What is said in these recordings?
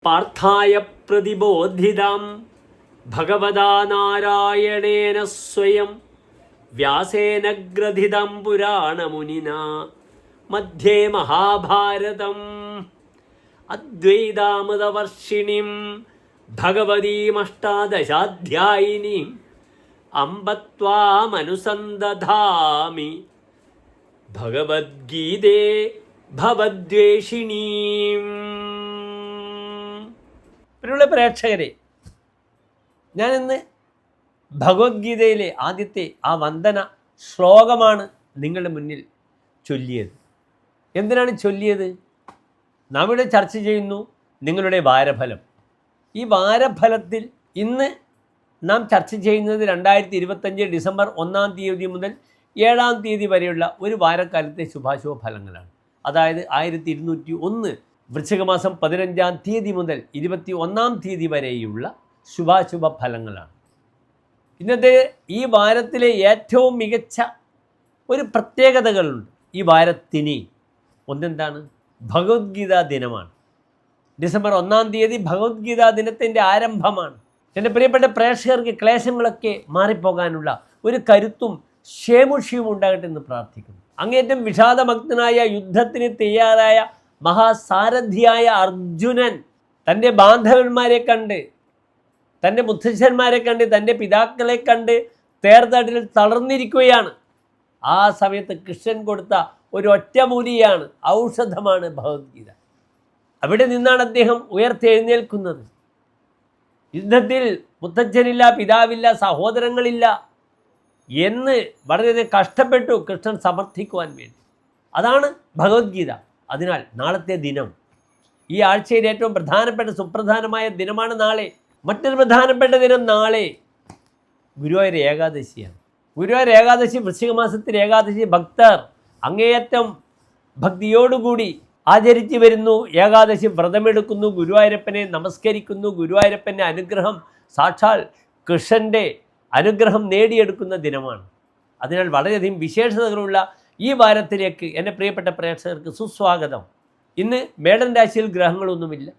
പാർത്ഥായ പ്രതിബോധിതാം ഭഗവതാ നാരായണേന സ്വയം വ്യാസേന ഗ്രഥിതം പുരാണമുനിന മധ്യേ മഹാഭാരതം അദ്വൈതാമൃതവർഷിണീം ഭഗവതീമഷ്ടാദശാധ്യായിനീം അംബത്വാമനുസന്ദധാമി ഭഗവദ്ഗീതേ ഭവദ്വേഷിണീം. പ്രിയമുള്ള പ്രേക്ഷകരെ, ഞാനിന്ന് ഭഗവത്ഗീതയിലെ ആദ്യത്തെ ആ വന്ദന ശ്ലോകമാണ് നിങ്ങളുടെ മുന്നിൽ ചൊല്ലിയത്. എന്തിനാണ് ചൊല്ലിയത്? നാം ഇവിടെ ചർച്ച ചെയ്യുന്നു നിങ്ങളുടെ വാരഫലം. ഈ വാരഫലത്തിൽ ഇന്ന് നാം ചർച്ച ചെയ്യുന്നത് 2025 ഡിസംബർ 1-ാം തീയതി മുതൽ 7-ാം തീയതി വരെയുള്ള ഒരു വാരക്കാലത്തെ ശുഭാശുഭ ഫലങ്ങളാണ്. അതായത് 1201 വൃശ്ചികമാസം 15-ാം തീയതി മുതൽ 21-ാം തീയതി വരെയുള്ള ശുഭാശുഭ ഫലങ്ങളാണ്. ഇന്നത്തെ ഈ വാരത്തിലെ ഏറ്റവും മികച്ച ഒരു പ്രത്യേകതകളുണ്ട് ഈ വാരത്തിന്. ഒന്നെന്താണ്? ഭഗവത്ഗീതാ ദിനമാണ്. ഡിസംബർ 1-ാം തീയതി ഭഗവത്ഗീതാ ദിനത്തിൻ്റെ ആരംഭമാണ്. എൻ്റെ പ്രിയപ്പെട്ട പ്രേക്ഷകർക്ക് ക്ലേശങ്ങളൊക്കെ മാറിപ്പോകാനുള്ള ഒരു കരുത്തും ക്ഷേമുഷിയും ഉണ്ടാകട്ടെ എന്ന് പ്രാർത്ഥിക്കുന്നു. അങ്ങേറ്റം വിഷാദഭക്തനായ യുദ്ധത്തിന് തയ്യാറായ മഹാസാരഥിയായ അർജുനൻ തൻ്റെ ബാന്ധവന്മാരെ കണ്ട്, തൻ്റെ മുത്തശ്ശന്മാരെ കണ്ട്, തൻ്റെ പിതാക്കളെ കണ്ട് തേർതടിൽ തളർന്നിരിക്കുകയാണ്. ആ സമയത്ത് കൃഷ്ണൻ കൊടുത്ത ഒരു ഒറ്റമൂലിയാണ്, ഔഷധമാണ് ഭഗവത്ഗീത. അവിടെ നിന്നാണ് അദ്ദേഹം ഉയർത്തെഴുന്നേൽക്കുന്നത്. യുദ്ധത്തിൽ മുത്തച്ഛനില്ല, പിതാവില്ല, സഹോദരങ്ങളില്ല എന്ന് വളരെയധികം കഷ്ടപ്പെട്ടു കൃഷ്ണൻ സമർത്ഥിക്കുവാൻ വേണ്ടി. അതാണ് ഭഗവത്ഗീത. അതിനാൽ നാളത്തെ ദിനം, ഈ ആഴ്ചയിൽ ഏറ്റവും പ്രധാനപ്പെട്ട സുപ്രധാനമായ ദിനമാണ് നാളെ. മറ്റൊരു പ്രധാനപ്പെട്ട ദിനം നാളെ ഗുരുവായൂർ ഏകാദശിയാണ്. ഗുരുവായൂർ ഏകാദശി, വൃശ്ചിക മാസത്തിലെ ഏകാദശി ഭക്തർ അങ്ങേയറ്റം ഭക്തിയോടുകൂടി ആചരിച്ചു വരുന്നു. ഏകാദശി വ്രതമെടുക്കുന്നു, ഗുരുവായൂരപ്പനെ നമസ്കരിക്കുന്നു, ഗുരുവായൂരപ്പൻ്റെ അനുഗ്രഹം, സാക്ഷാൽ കൃഷ്ണൻ്റെ അനുഗ്രഹം നേടിയെടുക്കുന്ന ദിനമാണ്. അതിനാൽ വളരെയധികം വിശേഷതകളുള്ള ഈ വാരത്തിലേക്ക് എൻ്റെ പ്രിയപ്പെട്ട പ്രേക്ഷകർക്ക് സുസ്വാഗതം. ഇന്ന് മേടൻ രാശിയിൽ ഗ്രഹങ്ങളൊന്നുമില്ല.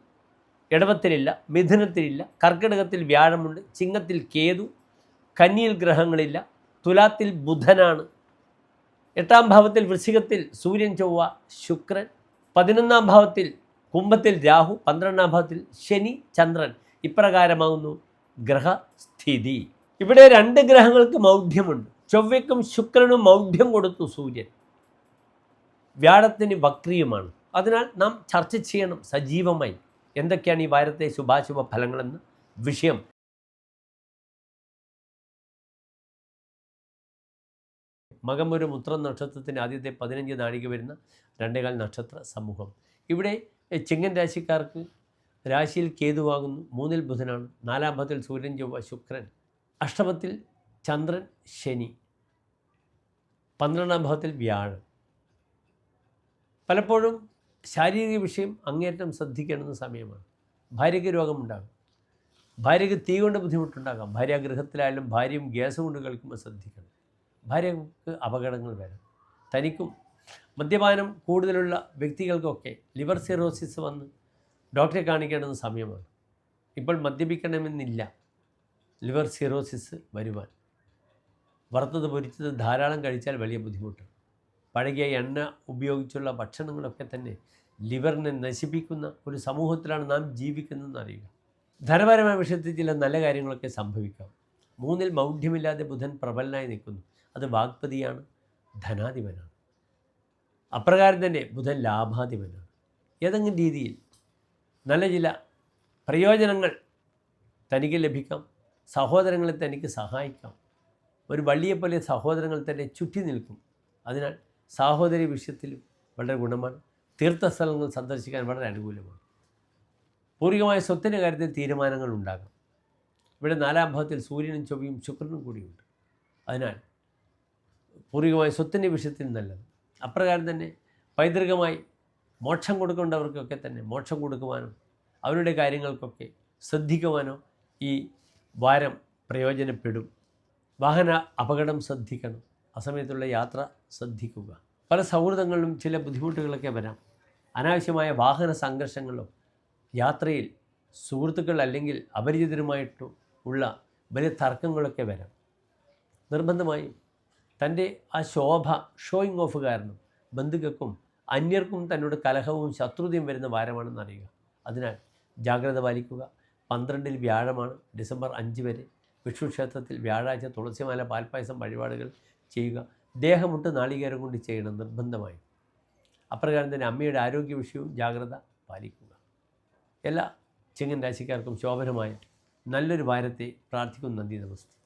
ഇടവത്തിലില്ല, മിഥുനത്തിലില്ല, കർക്കിടകത്തിൽ വ്യാഴമുണ്ട്, ചിങ്ങത്തിൽ കേതു, കന്നിയിൽ ഗ്രഹങ്ങളില്ല, തുലാത്തിൽ ബുധനാണ്, 8-ാം ഭാവത്തിൽ വൃശ്ചികത്തിൽ സൂര്യൻ, ചൊവ്വ, ശുക്രൻ, 11-ാം ഭാവത്തിൽ കുംഭത്തിൽ രാഹു, 12-ാം ഭാവത്തിൽ ശനി, ചന്ദ്രൻ. ഇപ്രകാരമാകുന്നു ഗ്രഹസ്ഥിതി. ഇവിടെ 2 ഗ്രഹങ്ങൾക്ക് മൗഢ്യമുണ്ട്. ചൊവ്വയ്ക്കും ശുക്രനും മൗഢ്യം കൊടുത്തു സൂര്യൻ. വ്യാഴത്തിന് വക്രിയുമാണ്. അതിനാൽ നാം ചർച്ച ചെയ്യണം സജീവമായി എന്തൊക്കെയാണ് ഈ വാരത്തെ ശുഭാശുഭ ഫലങ്ങളെന്ന വിഷയം. മകമൊരു മുത്രം നക്ഷത്രത്തിൻ്റെ ആദ്യത്തെ 15 നാഴിക വരുന്ന 2.25 നക്ഷത്ര സമൂഹം. ഇവിടെ ചിങ്ങൻ രാശിക്കാർക്ക് രാശിയിൽ കേതുവാകുന്നു, 3-ൽ ബുധനാണ്, 4-ാം ഭാവത്തിൽ സൂര്യൻ, ചൊവ്വ, ശുക്രൻ, അഷ്ടമത്തിൽ ചന്ദ്രൻ, ശനി, 12-ാം ഭാവത്തിൽ വ്യാഴം. പലപ്പോഴും ശാരീരിക വിഷയം അങ്ങേറ്റം ശ്രദ്ധിക്കേണ്ടുന്ന സമയമാണ്. ഭാര്യയ്ക്ക് രോഗമുണ്ടാകും, ഭാര്യയ്ക്ക് തീ കൊണ്ട് ബുദ്ധിമുട്ടുണ്ടാകാം, ഭാര്യാഗൃഹത്തിലായാലും ഭാര്യയും ഗ്യാസ് കൊണ്ട് കളിക്കുമ്പോൾ ശ്രദ്ധിക്കണം. ഭാര്യയ്ക്ക് അപകടങ്ങൾ വരാം. തനിക്കും മദ്യപാനം കൂടുതലുള്ള വ്യക്തികൾക്കൊക്കെ ലിവർ സിറോസിസ് വന്ന് ഡോക്ടറെ കാണിക്കേണ്ടുന്ന സമയമാണ്. ഇപ്പോൾ മദ്യപിക്കണമെന്നില്ല ലിവർ സിറോസിസ് വരുവാൻ. വറുത്തത് പൊരിച്ചത് ധാരാളം കഴിച്ചാൽ വലിയ ബുദ്ധിമുട്ടാണ്. പഴകിയ എണ്ണ ഉപയോഗിച്ചുള്ള ഭക്ഷണങ്ങളൊക്കെ തന്നെ ലിവറിനെ നശിപ്പിക്കുന്ന ഒരു സമൂഹത്തിലാണ് നാം ജീവിക്കുന്നതെന്ന് അറിയുക. ധനപരമായ വിഷയത്തിൽ ചില നല്ല കാര്യങ്ങളൊക്കെ സംഭവിക്കാം. 3-ൽ മൗഢ്യമില്ലാതെ ബുധൻ പ്രബലനായി നിൽക്കുന്നു. അത് വാഗ്പതിയാണ്, ധനാധിപനാണ്. അപ്രകാരം തന്നെ ബുധൻ ലാഭാധിപനാണ്. ഏതെങ്കിലും രീതിയിൽ നല്ല ചില പ്രയോജനങ്ങൾ തനിക്ക് ലഭിക്കാം. സഹോദരങ്ങളെ തനിക്ക് സഹായിക്കാം. ഒരു വള്ളിയെപ്പോലെ സഹോദരങ്ങൾ തന്നെ ചുറ്റി നിൽക്കും. അതിനാൽ സഹോദരി വിഷയത്തിലും വളരെ ഗുണമാണ്. തീർത്ഥസ്ഥലങ്ങൾ സന്ദർശിക്കാൻ വളരെ അനുകൂലമാണ്. പൂർവികമായ സ്വത്തിൻ്റെ കാര്യത്തിൽ തീരുമാനങ്ങൾ ഉണ്ടാകാം. ഇവിടെ 4-ാം ഭാവത്തിൽ സൂര്യനും ചൊവ്വയും ശുക്രനും കൂടിയുണ്ട്. അതിനാൽ പൂർവികമായ സ്വത്തിൻ്റെ വിഷയത്തിൽ നല്ലത്. അപ്രകാരം തന്നെ പൈതൃകമായി മോക്ഷം കൊടുക്കേണ്ടവർക്കൊക്കെ തന്നെ മോക്ഷം കൊടുക്കുവാനോ അവരുടെ കാര്യങ്ങൾക്കൊക്കെ ശ്രദ്ധിക്കുവാനോ ഈ വാരം പ്രയോജനപ്പെടും. വാഹന അപകടം ശ്രദ്ധിക്കണം. അസമയത്തുള്ള യാത്ര ശ്രദ്ധിക്കുക. പല സൗഹൃദങ്ങളിലും ചില ബുദ്ധിമുട്ടുകളൊക്കെ വരാം. അനാവശ്യമായ വാഹന സംഘർഷങ്ങളോ യാത്രയിൽ സുഹൃത്തുക്കൾ അല്ലെങ്കിൽ അപരിചിതരുമായിട്ട് ഉള്ള വലിയ തർക്കങ്ങളൊക്കെ വരാം. നിർബന്ധമായും തൻ്റെ ആ ശോഭ ഷോയിങ് ഓഫ് കാരണം ബന്ധുക്കൾക്കും അന്യർക്കും തന്നോട് കലഹവും ശത്രുതയും വരുന്ന വാരമാണെന്ന് അറിയുക. അതിനാൽ ജാഗ്രത പാലിക്കുക. 12 വ്യാഴമാണ്, ഡിസംബർ 5 വരെ. വിഷ്ണു ക്ഷേത്രത്തിൽ വ്യാഴാഴ്ച തുളസിമാല പാൽപ്പായസം വഴിപാടുകൾ ചെയ്യുക. ദേഹമുട്ട് നാളികേരം കൊണ്ട് ചെയ്യണം നിർബന്ധമായും. അപ്രകാരം തന്നെ അമ്മയുടെ ആരോഗ്യ വിഷയവും ജാഗ്രത പാലിക്കുക. എല്ലാ ചിങ്ങൻ രാശിക്കാർക്കും ശോഭനമായ നല്ലൊരു വാരത്തെ പ്രാർത്ഥിക്കുന്നു. നന്ദി, നമസ്തേ.